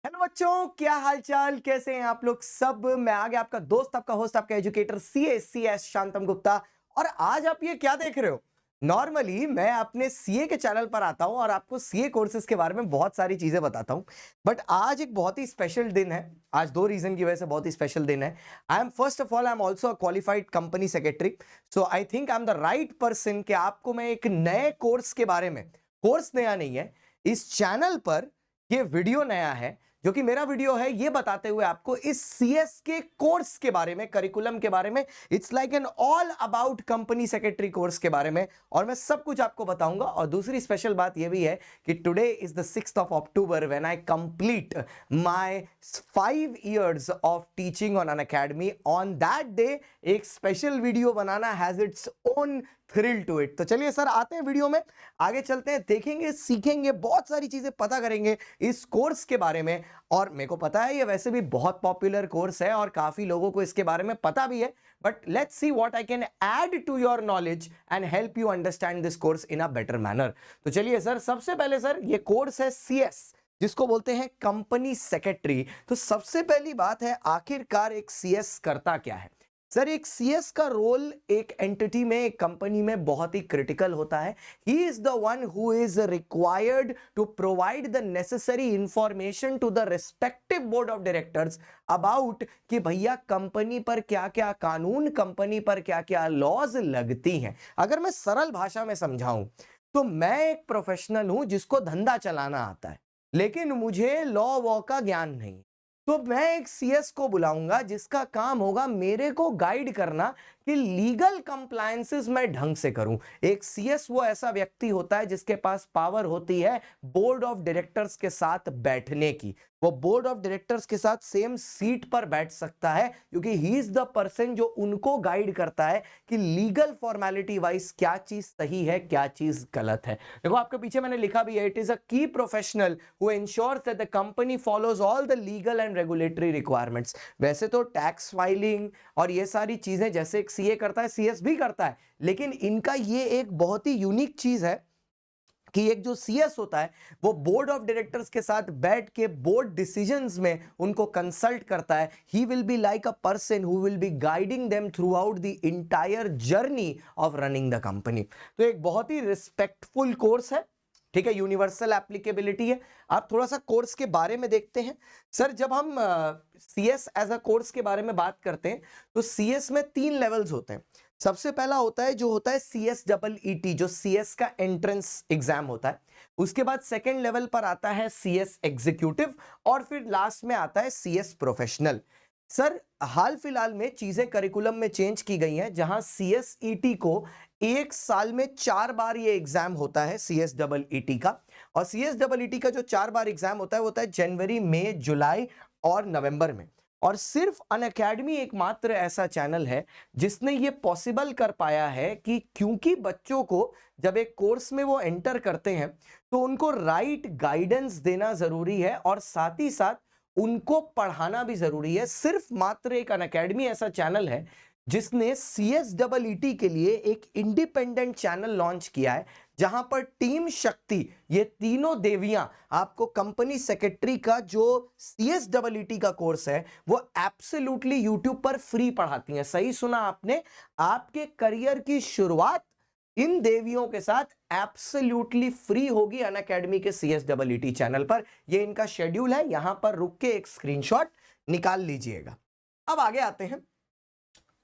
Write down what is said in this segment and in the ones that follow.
Hello बच्चों, क्या हाल चाल, कैसे हैं आप लोग सब। मैं आ गया, आपका दोस्त, आपका होस्ट, आपका एजुकेटर सीएस शांतम गुप्ता। और आज आप ये क्या देख रहे हो। नॉर्मली मैं अपने सीए के चैनल पर आता हूं और आपको सीए कोर्सेज के बारे में बहुत सारी चीजें बताता हूं। बट आज एक बहुत ही स्पेशल दिन है। आज दो रीजन की वजह से बहुत ही स्पेशल दिन है। I am first of all I am also a qualified company secretary. So I think I am the right person कि आपको मैं एक नए कोर्स के बारे में, कोर्स नया नहीं है, इस चैनल पर ये वीडियो नया है, जो कि मेरा वीडियो है ये बताते हुए आपको इस सीएस के कोर्स के बारे में, करिकुलम के बारे में। It's like an all about company secretary course के बारे में, और मैं सब कुछ आपको बताऊंगा। और दूसरी स्पेशल बात यह भी है कि today is the 6th of October when I complete my 5 years of teaching on Unacademy. On that day एक स्पेशल वीडियो बनाना has its own thrill to it. तो चलिए सर, आते हैं वीडियो में, आगे चलते हैं, देखेंगे, सीखेंगे, बहुत सारी चीजें पता करेंगे इस कोर्स के बारे में। और मेरे को पता है ये वैसे भी बहुत पॉपुलर कोर्स है और काफी लोगों को इसके बारे में पता भी है, but let's see what I can add to your knowledge and help you understand this course in a better manner. तो चलिए सर, सबसे पहले सर, ये कोर्स है सीएस, जिसको बोलते हैं कंपनी सेक्रेटरी। तो सबसे पहली बात है, आखिरकार एक सीएस करता क्या है। सर, एक सीएस का रोल एक एंटिटी में, एक कंपनी में बहुत ही क्रिटिकल होता है। He is the one who is required to provide the necessary information to the respective board of directors about कि भैया कंपनी पर क्या क्या कानून, कंपनी पर क्या क्या लॉज लगती हैं। अगर मैं सरल भाषा में समझाऊं तो मैं एक प्रोफेशनल हूं जिसको धंधा चलाना आता है, लेकिन मुझे लॉ वॉ का ज्ञान नहीं। तो मैं एक सीएस को बुलाऊंगा जिसका काम होगा मेरे को गाइड करना कि लीगल कंप्लायंसेस मैं ढंग से करूं। एक सीएस वो ऐसा व्यक्ति होता है जिसके पास पावर होती है बोर्ड ऑफ डायरेक्टर्स के साथ बैठने की। वो बोर्ड ऑफ डायरेक्टर्स के साथ सेम सीट पर बैठ सकता है, क्योंकि ही इज द पर्सन जो उनको गाइड करता है कि लीगल फॉर्मेलिटी वाइज क्या चीज सही है, क्या चीज गलत है। देखो आपके पीछे मैंने लिखा भी है, इट इज अ की professional who ensures that the company follows all the legal and regulatory requirements. वैसे तो टैक्स फाइलिंग और ये सारी चीजें जैसे एक सीए करता है, सीएस भी करता है, लेकिन इनका ये एक बहुत ही यूनिक चीज है कि एक जो सीएस होता है वो बोर्ड ऑफ डायरेक्टर्स के साथ बैठ के बोर्ड डिसीजंस में उनको कंसल्ट करता है। He will be like a person who will be guiding them through out the entire journey of running the company. तो एक बहुत ही रिस्पेक्टफुल कोर्स है, ठीक है, यूनिवर्सल एप्लीकेबिलिटी है। आप थोड़ा सा कोर्स के बारे में देखते हैं। सर, जब हम सीएस एज अ कोर्स के बारे में बात करते हैं तो सीएस में 3 लेवल्स होते हैं। सबसे पहला होता है जो होता है सीएस डबल ईटी, जो सीएस का एंट्रेंस एग्जाम होता है। उसके बाद सेकंड लेवल पर आता है सीएस एग्जीक्यूटिव, और फिर लास्ट में आता है सीएस प्रोफेशनल। सर, हाल फिलहाल में चीजें करिकुलम में चेंज की गई हैं, जहां सीएसईटी को एक साल में 4 बार ये एग्जाम होता है सीएस डबल ईटी का। और सीएस डबल ईटी का जो 4 बार एग्जाम होता है वो होता है जनवरी, मई, जुलाई और नवंबर में। और सिर्फ अनअकैडमी एकमात्र ऐसा चैनल है जिसने ये पॉसिबल कर पाया है कि क्योंकि बच्चों को जब एक कोर्स में वो एंटर करते हैं तो उनको राइट गाइडेंस देना जरूरी है और साथ ही साथ उनको पढ़ाना भी जरूरी है। सिर्फ मात्र एक अनअकैडमी ऐसा चैनल है जिसने सीएस डबल ईटी के लिए एक इंडिपेंडेंट चैनल लॉन्च किया है, जहां पर टीम शक्ति, ये तीनों देवियां आपको कंपनी सेक्रेटरी का जो सीएस डबल ईटी का कोर्स है वो एब्सोल्युटली यूट्यूब पर फ्री पढ़ाती हैं। सही सुना आपने, आपके करियर की शुरुआत इन देवियों के साथ एब्सोल्युटली फ्री होगी अनअकैडमी के सीएस डबल ईटी चैनल पर। ये इनका शेड्यूल है, यहां पर रुक के एक स्क्रीनशॉट निकाल लीजिएगा। अब आगे आते हैं।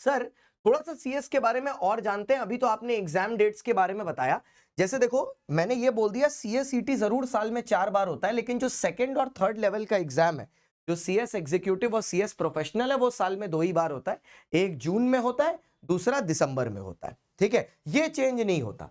सर, थोड़ा सा सीएस के बारे में और जानते हैं। अभी तो आपने एग्जाम डेट्स के बारे में बताया, जैसे देखो मैंने ये बोल दिया सीएसईटी जरूर साल में 4 बार होता है, लेकिन जो सेकंड और थर्ड लेवल का एग्जाम है, जो सीएस एग्जीक्यूटिव और सीएस प्रोफेशनल है, वो साल में 2 ही बार होता है। एक जून में होता है, दूसरा दिसंबर में होता है, ठीक है, ये चेंज नहीं होता।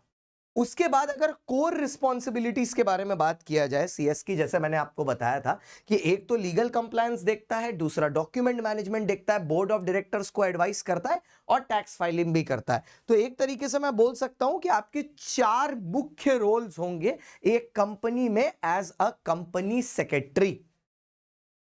उसके बाद अगर कोर रिस्पॉन्सिबिलिटीज के बारे में बात किया जाए सीएस की, जैसे मैंने आपको बताया था कि एक तो लीगल कंप्लायंस देखता है, दूसरा डॉक्यूमेंट मैनेजमेंट देखता है, बोर्ड ऑफ डायरेक्टर्स को एडवाइस करता है और टैक्स फाइलिंग भी करता है। तो एक तरीके से मैं बोल सकता हूं कि आपके 4 मुख्य रोल्स होंगे एक कंपनी में एज अ कंपनी सेक्रेटरी,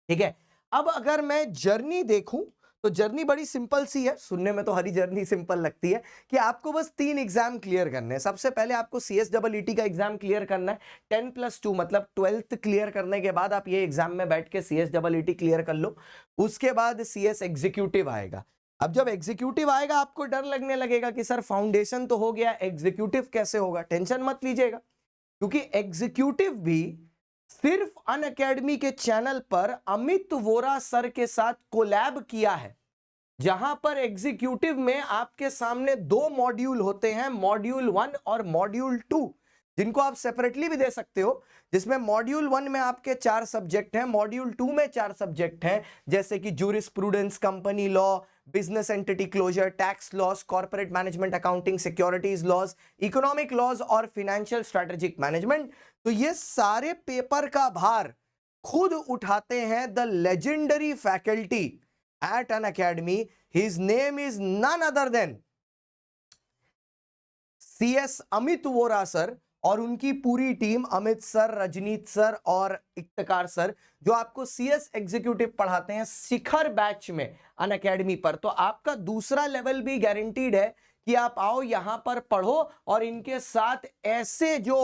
ठीक है। अब अगर मैं जर्नी देखूं तो जर्नी बड़ी सिंपल सी है, सुनने में तो हरी जर्नी सिंपल लगती है कि आपको बस 3 एग्जाम क्लियर करने हैं। सबसे पहले आपको CSEET का एग्जाम क्लियर करना है। 10+2 मतलब 12th क्लियर करने के बाद आप ये एग्जाम में बैठ के CSEET क्लियर कर लो। उसके बाद CS एग्जीक्यूटिव आएगा। अब जब एग्जीक्यूटिव आएगा आपको डर लगने लगेगा कि सर फाउंडेशन तो हो गया, एग्जीक्यूटिव कैसे होगा। टेंशन मत लीजिएगा, क्योंकि एग्जीक्यूटिव भी सिर्फ अनअकैडमी के चैनल पर अमित वोरा सर के साथ कोलैब किया है, जहां पर एग्जीक्यूटिव में आपके सामने 2 मॉड्यूल होते हैं, मॉड्यूल 1 और मॉड्यूल 2, जिनको आप सेपरेटली भी दे सकते हो, जिसमें मॉड्यूल 1 में आपके 4 सब्जेक्ट हैं, मॉड्यूल 2 में 4 सब्जेक्ट हैं, जैसे कि jurisprudence, company law, business entity closure, tax laws, corporate management accounting, securities laws, economic laws और फाइनेंशियल स्ट्रेटेजिक मैनेजमेंट। तो ये सारे पेपर का भार खुद उठाते हैं the legendary faculty at an academy. His name is none other than CS Amit Vora sir और उनकी पूरी team, Amit sir, Rajneet sir और इफ्तिकार सर, जो आपको CS एग्जीक्यूटिव पढ़ाते हैं शिखर बैच में अनअकैडमी पर। तो आपका दूसरा लेवल भी गारंटीड है कि आप आओ यहां पर पढ़ो और इनके साथ ऐसे जो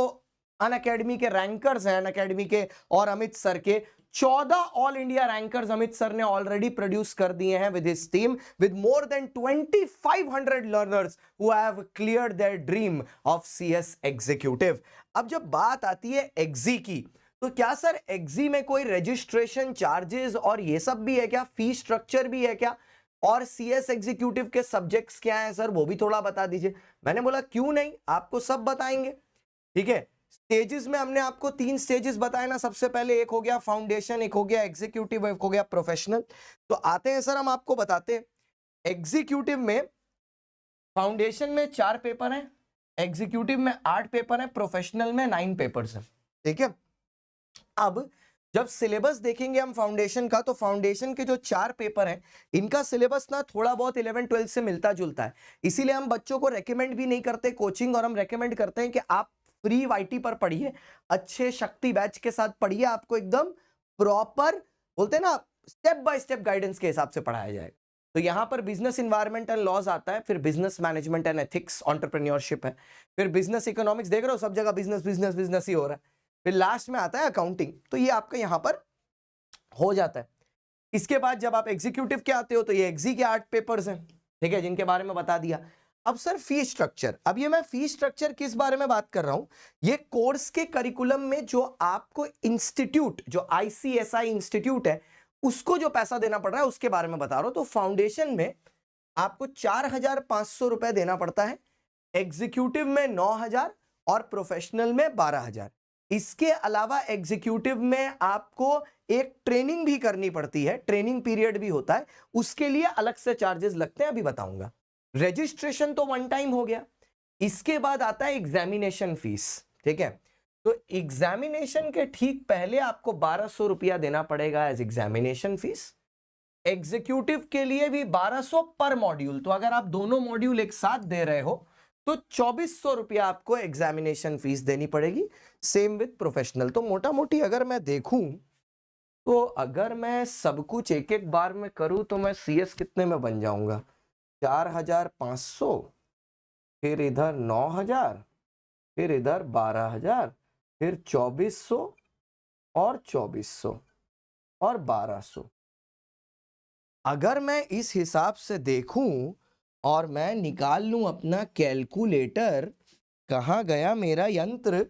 अनअकैडमी के रैंकर्स हैं, अनअकैडमी के और अमित सर के 14 all India rankers Amit sir ने ऑलरेडी प्रोड्यूस कर दिए हैं with his team, with more than 2500 learners who have cleared their dream of CS executive. अब जब बात आती है एग्जी की, तो क्या सर एग्जी में कोई रजिस्ट्रेशन चार्जेस और ये सब भी है क्या, फीस स्ट्रक्चर भी है क्या, और CS एग्जीक्यूटिव के सब्जेक्ट्स क्या हैं सर, वो भी थोड़ा बता दीजिए। मैंने बोला क्यों नहीं, आपको सब बताएंगे। ठीक है, स्टेजेस में हमने आपको 3 स्टेजेस बताए ना, सबसे पहले एक हो गया फाउंडेशन, एक हो गया एग्जीक्यूटिव, एक हो गया प्रोफेशनल। तो आते हैं सर, हम आपको बताते हैं एग्जीक्यूटिव में, फाउंडेशन में 4 पेपर हैं, एग्जीक्यूटिव में 8 पेपर हैं, प्रोफेशनल में 9 पेपर्स हैं। ठीक है, अब जब सिलेबस देखेंगे हम फाउंडेशन का, तो फाउंडेशन के जो 4 पेपर हैं इनका सिलेबस ना थोड़ा बहुत 11-12 से मिलता जुलता है। इसीलिए हम बच्चों को रेकमेंड भी नहीं करते कोचिंग, और हम रेकमेंड करते हैं कि आप फ्री YT पर पढ़िए, अच्छे शक्ति बैच के साथ पढ़िए, आपको एकदम प्रॉपर, बोलते हैं ना, स्टेप बाय स्टेप गाइडेंस के हिसाब से पढ़ाया जाएगा। तो यहां पर बिजनेस इन्वायरमेंट एंड लॉज आता है, फिर business management and ethics, entrepreneurship है, फिर बिजनेस इकोनॉमिक्स, देख रहे हो सब जगह बिजनेस बिजनेस बिजनेस ही हो रहा है, फिर लास्ट में आता है अकाउंटिंग। तो ये आपका यहां पर हो जाता है। इसके बाद जब आप एग्जीक्यूटिव के आते हो तो ये एग्जी के 8 पेपर्स हैं, ठीक है, जिनके बारे में बता दिया। अब सर फीस स्ट्रक्चर, अब ये मैं फीस स्ट्रक्चर किस बारे में बात कर रहा हूं, ये कोर्स के करिकुलम में जो आपको इंस्टीट्यूट, जो ICSI इंस्टीट्यूट है, उसको जो पैसा देना पड़ रहा है उसके बारे में बता रहा हूं। तो फाउंडेशन में आपको 4500 रुपए देना पड़ता है, एग्जीक्यूटिव में 9000 और प्रोफेशनल में 12000। इसके अलावा एग्जीक्यूटिव में आपको एक ट्रेनिंग भी करनी पड़ती है, ट्रेनिंग पीरियड भी होता है, उसके लिए अलग से चार्जेस लगते हैं, अभी बताऊंगा। रजिस्ट्रेशन तो 1 टाइम हो गया। इसके बाद आता है एग्जामिनेशन फीस। ठीक है, तो एग्जामिनेशन के ठीक पहले आपको 1200 रुपया देना पड़ेगा एज एग्जामिनेशन फीस। एग्जीक्यूटिव के लिए भी 1200 पर मॉड्यूल, तो अगर आप दोनों मॉड्यूल एक साथ दे रहे हो तो 2400 रुपया आपको एग्जामिनेशन फीस देनी पड़ेगी। Same with professional. तो मोटा मोटी अगर मैं देखूं, तो अगर मैं सब कुछ एक एक बार में करूं तो मैं CS कितने में बन जाऊंगा, 4500, फिर इधर 9000, फिर इधर 12000, फिर 2400 और 2400 और 1200। अगर मैं इस हिसाब से देखूं और मैं निकाल लूं अपना कैलकुलेटर, कहां गया मेरा यंत्र,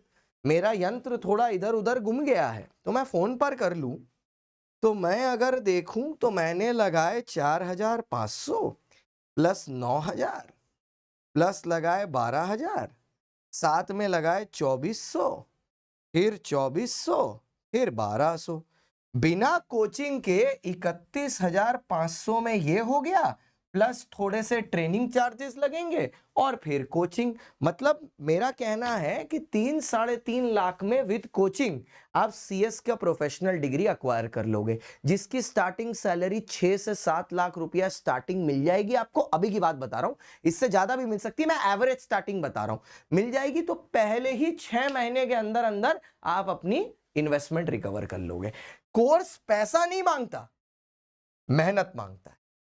मेरा यंत्र थोड़ा इधर उधर गुम गया है, तो मैं फोन पर कर लूं। तो मैं अगर देखूं तो मैंने लगाए 4500 प्लस 9000 प्लस लगाए 12000, साथ में लगाए 2400, फिर 2400, फिर 1200। बिना कोचिंग के 31500 में ये हो गया, प्लस थोड़े से ट्रेनिंग चार्जेस लगेंगे और फिर कोचिंग। मतलब मेरा कहना है कि 3-3.5 लाख में विद कोचिंग आप CS का प्रोफेशनल डिग्री अक्वायर कर लोगे, जिसकी स्टार्टिंग सैलरी 6 से 7 लाख रुपया स्टार्टिंग मिल जाएगी आपको। अभी की बात बता रहा हूं, इससे ज्यादा भी मिल सकती है, मैं एवरेज स्टार्टिंग बता रहा हूं, मिल जाएगी। तो पहले ही 6 महीने के अंदर अंदर आप अपनी इन्वेस्टमेंट रिकवर कर लोगे। कोर्स पैसा नहीं मांगता, मेहनत मांगता है।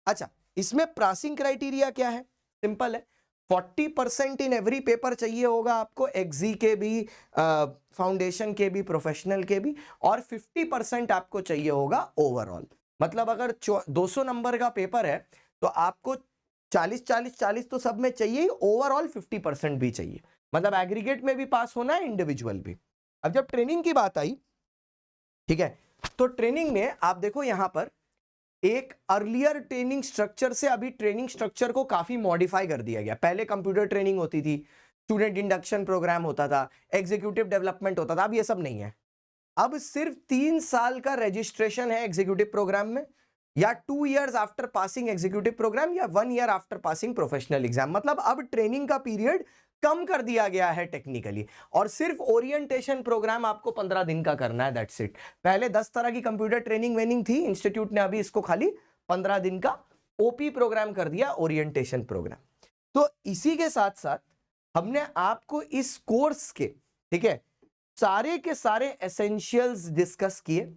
अच्छा, इसमें पासिंग क्राइटेरिया क्या है? सिंपल है, 40% इन एवरी पेपर चाहिए होगा आपको, एक्जी के भी, फाउंडेशन के भी, प्रोफेशनल के भी, और 50% आपको चाहिए होगा ओवरऑल। मतलब अगर 200 नंबर का पेपर है तो आपको 40-40-40 तो सब में चाहिए, ओवरऑल 50% भी चाहिए, मतलब एग्रीगेट में भी पास होना है, इंडिविजुअल भी। अब जब ट्रेनिंग की बात आई, ठीक है, तो ट्रेनिंग में आप देखो यहां पर एक अर्लियर ट्रेनिंग स्ट्रक्चर से अभी ट्रेनिंग स्ट्रक्चर को काफी मॉडिफाई कर दिया गया। पहले कंप्यूटर ट्रेनिंग होती थी, स्टूडेंट इंडक्शन प्रोग्राम होता था, एग्जीक्यूटिव डेवलपमेंट होता था, अब ये सब नहीं है। अब सिर्फ 3 साल का रजिस्ट्रेशन है एग्जीक्यूटिव प्रोग्राम में, या 2 years after passing executive program, या 1 year after passing professional exam. मतलब अब ट्रेनिंग का पीरियड कम कर दिया गया है टेक्निकली, और सिर्फ ओरिएंटेशन प्रोग्राम आपको 15 दिन का करना है, दैट्स इट। पहले 10 तरह की कंप्यूटर ट्रेनिंग वेनिंग थी, इंस्टीट्यूट ने अभी इसको खाली 15 दिन का ओपी प्रोग्राम कर दिया, ओरिएंटेशन प्रोग्राम। तो इसी के साथ साथ हमने आपको इस कोर्स के, ठीक है, सारे के सारे एसेंशियल्स डिस्कस किए।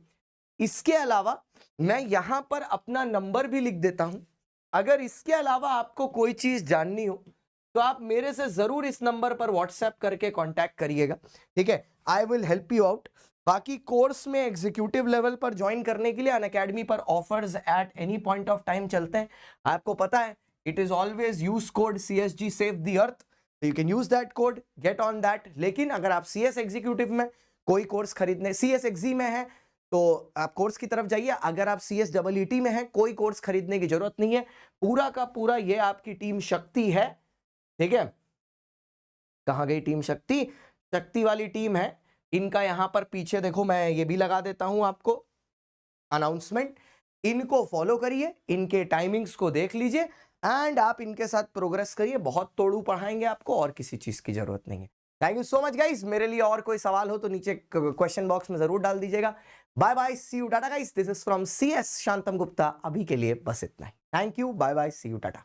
इसके अलावा मैं यहां पर अपना नंबर भी लिख देता हूं, अगर इसके अलावा आपको कोई चीज जाननी हो तो आप मेरे से जरूर इस नंबर पर व्हाट्सएप करके कांटेक्ट करिएगा, ठीक है, I will help you out. बाकी कोर्स में एग्जीक्यूटिव लेवल पर ज्वाइन करने के लिए अनअकैडमी पर offers at any point of time चलते हैं, आपको पता है, it is always use code CSG save the earth, you can use that code, get on that. लेकिन अगर आप CS एग्जीक्यूटिव में कोई कोर्स खरीदने, CS एक्जी में है तो आप कोर्स की तरफ जाइए, अगर आप CSEET में है कोई कोर्स खरीदने की जरूरत नहीं है, पूरा का पूरा ये आपकी टीम शक्ति है, ठीक है। कहां गई टीम शक्ति? शक्ति वाली टीम है, इनका यहां पर पीछे देखो, मैं ये भी लगा देता हूं आपको अनाउंसमेंट, इनको फॉलो करिए, इनके टाइमिंग्स को देख लीजिए, एंड आप इनके साथ प्रोग्रेस करिए, बहुत तोड़ू पढ़ाएंगे आपको, और किसी चीज की जरूरत नहीं है। Thank you so much guys. मेरे लिए और कोई सवाल हो तो नीचे क्वेश्चन बॉक्स में जरूर डाल दीजिएगा। Bye bye, see you, tata guys, this is from CS Shantam Gupta. अभी के लिए बस इतना ही, thank you, bye bye, see you, Tata.